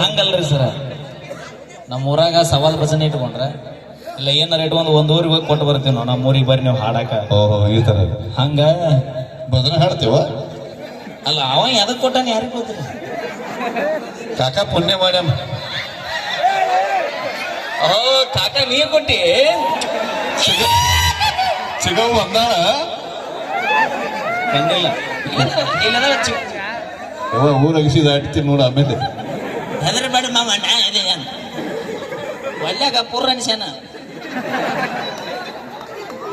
ಹಂಗಲ್ರಿ ಸರ, ನಮ್ಮ ಊರಾಗ ಸವಾಲ್ ಭಜನೆ ಇಟ್ಕೊಂಡ್ರ ಇಲ್ಲ ಏನಾರ ಇಟ್ಕೊಂಡು ಒಂದ್ ಊರಿಗೆ ಹೋಗಿ ಕೊಟ್ಟು ಬರ್ತೀವಿ ನಾವು, ನಮ್ಮ ಊರಿಗೆ ಬರ್ರಿ ನೀವು ಹಾಡಾಕ. ಓಹೋ, ಈ ತರ ಹಂಗ ಭಜನೆ ಹಾಡ್ತೇವ. ಅಲ್ಲ ಅವ ಎದಕ್ ಕೊಟ್ಟಾನ ಯಾರಿಗೆ ಗೊತ್ತಿಲ್ಲ. ಕಾಕ ಪುಣ್ಯ ಮಾಡ್ಯಾಮ. ಓ ಕಾಕ ನೀ ಕೊಟ್ಟಿ ಸಿಗವು ಬಂದಾಳ. ಬಂದಿಲ್ಲ ಇಲ್ಲ ಊರ ಅಗಿಸಿ ದಾಟ್ತೀನಿ ನೋಡ. ಆಮೇಲೆ ಅದ್ರ ಬೇಡ ಮಾಮ ಒಳ್ಳೆಗ ಪೂರ್ಣ ಅನಿಸ್ಯಾನ.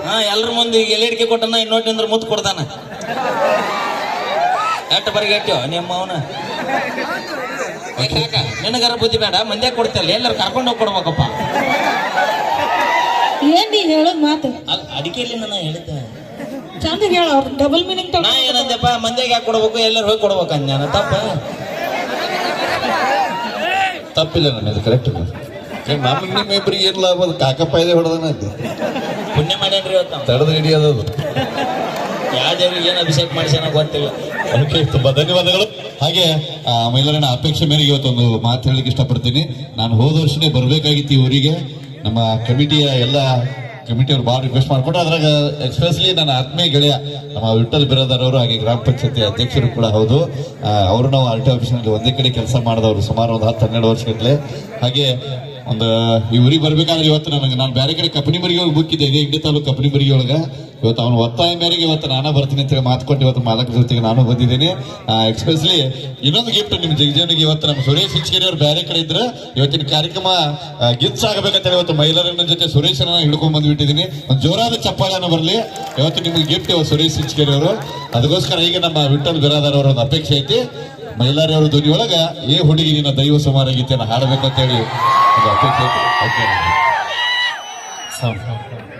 ಹಾ ಎಲ್ರ ಮುಂದೆ ಎಲ್ಲಿಡಿಕೆ ಕೊಟ್ಟನ, ಇನ್ನೊಟ್ಟಿಂದ್ರ ಮುತ್ತು ಕೊಡ್ತಾನ. ಎಟ್ಟು ಬರಿಗೆ ಎಟ್ಟೋ ನಿಮ್ಮ ಅವನ ಕಾಕ, ನಿನಗಾರ ಬುದ್ಧಿ ಬೇಡ, ಮಂದ್ಯಾಗ ಕೊಡ್ತಲ್ಲ, ಎಲ್ಲರೂ ಕರ್ಕೊಂಡು ಹೋಗಿ ಕೊಡ್ಬೇಕಪ್ಪ. ಏನ್ ನೀ ಹೇಳೋದ್ ಮಾತು ಅಡಿಕೆಯಲ್ಲಿ ನಾನು ಹೇಳಿದ್ದೆ ಚಂದ ಹೇಳ. ಅವ್ರ ಡಬಲ್ ಮೀನಿಂಗ್ ನಾ ಏನಂದೆಪ್ಪ, ಮಂದ್ಯಾಗ ಯಾಕೆ ಕೊಡ್ಬೇಕು, ಎಲ್ಲರೂ ಹೋಗಿ ಕೊಡ್ಬೇಕು ಅಂದ್ಯಾನ. ತಪ್ಪಿಲ್ಲ ನನ್ನದು, ಕರೆಕ್ಟ್. ನಮಗೆ ನಿಮ್ಮಿಬ್ರಿಗೆ ಏನ್ ಲಾಭ? ಅದು ಕಾಕಪ್ಪ ಇದೆ ಹೊಡೆದನ ಪುಣ್ಯ ಮಾಡ್ಯಾನ್ರಿ ಇವತ್ತು. ತಡೆದು ಹಿಡಿಯೋದು. ಯಾವ ದೇವ್ರಿಗೆ ಏನು ಅಭಿಷೇಕ ಮಾಡಿಸ್ಯಾನ ಗೊತ್ತಿಲ್ಲ. ಅದಕ್ಕೆ ತುಂಬಾ ಧನ್ಯವಾದಗಳು. ಹಾಗೆ ಮೈಲಾರಣ್ಣ ಅಪೇಕ್ಷೆ ಮೇರೆಗೆ ಇವತ್ತೊಂದು ಮಾತು ಹೇಳಲಿಕ್ಕೆ ಇಷ್ಟಪಡ್ತೀನಿ. ನಾನು ಹೋದ ವರ್ಷನೇ ಬರ್ಬೇಕಾಗಿತ್ತು ಈ ಊರಿಗೆ. ನಮ್ಮ ಕಮಿಟಿಯ ಎಲ್ಲ ಕಮಿಟಿಯವರು ಭಾಳ ರಿಕ್ವೆಸ್ಟ್ ಮಾಡ್ಕೊಂಡ್ರು. ಅದ್ರಾಗ ಎಕ್ಸ್ಪ್ರೆಸ್ಲಿ ನನ್ನ ಆತ್ಮೀಯ ಗೆಳೆಯ ನಮ್ಮ ವಿಠಲ್ ಬಿರಾದರ್ ಅವರು, ಹಾಗೆ ಗ್ರಾಮ ಪಂಚಾಯತಿ ಅಧ್ಯಕ್ಷರು ಕೂಡ ಹೌದು. ಅವರು ನಾವು ಆರ್ ಟಿ ಆಫೀಸ್ನಲ್ಲಿ ಒಂದೇ ಕಡೆ ಕೆಲಸ ಮಾಡಿದವರು ಸುಮಾರು ಒಂದು 10-12 ವರ್ಷಗಟ್ಟಲೆ. ಹಾಗೆ ಒಂದು ಈ ಊರಿಗೆ ಬರ್ಬೇಕಾದ್ರೆ ಇವತ್ತು ನಾನು ಬೇರೆ ಕಡೆ ಕಪನಿ ಮರಿಗೆ ಒಳಗೆ ಬುಕ್ಕಿದ್ದೆ, ಇದೆ ಇಂಡಿ ತಾಲೂಕು ಕಪನಿ ಮರಿಗೆ ಒಳಗೆ. ಇವತ್ತು ಅವನು ಒತ್ತಾಯ ಮೇರೆಗೆ ಇವತ್ತು ನಾನು ಬರ್ತೀನಿ ಅಂತೇಳಿ ಮಾತ್ಕೊಟ್ಟು ಇವತ್ತು ಮಾಲಕರ ಜೊತೆಗೆ ನಾನು ಬಂದಿದ್ದೀನಿ. ಎಕ್ಸ್ಪೆಷಲಿ ಇನ್ನೊಂದು ಗಿಫ್ಟ್ ನಿಮ್ಮ ಜಗಜೀವನಿಗೆ. ಇವತ್ತು ನಮ್ಮ ಸುರೇಶ್ ಹಿಚ್ಕೇರಿ ಅವರು ಬೇರೆ ಕಡೆ ಇದ್ರೆ ಇವತ್ತಿನ ಕಾರ್ಯಕ್ರಮ ಗಿಫ್ಟ್ಸ್ ಆಗಬೇಕಂತೇಳಿ ಇವತ್ತು ಮೈಲಾರಣ್ಣ ಜೊತೆ ಸುರೇಶನ ಹಿಡ್ಕೊಂಡ್ ಬಂದ್ಬಿಟ್ಟಿದ್ದೀನಿ. ಒಂದು ಜೋರಾದ ಚಪ್ಪಾಳೆಯನ್ನು ಬರಲಿ. ಇವತ್ತು ನಿಮ್ಗೆ ಗಿಫ್ಟ್ ಇವತ್ತು ಸುರೇಶ್ ಹಿಚ್ಕೇರಿ ಅವರು. ಅದಕ್ಕೋಸ್ಕರ ಈಗ ನಮ್ಮ ವಿಠಲ್ ಬಿರಾದರ್ ಅವರ ಒಂದು ಅಪೇಕ್ಷೆ ಐತಿ, ಮೈಲಾರಿ ಅವರ ಧ್ವನಿ ಒಳಗ ಏ ಹುಡುಗಿ ನಿನ್ನ ದೈವ ಸುಮಾರ ಗೀತೆಯನ್ನು ಹಾಡಬೇಕಂತೇಳಿ ಒಂದು ಅಪೇಕ್ಷೆ ಐತಿ.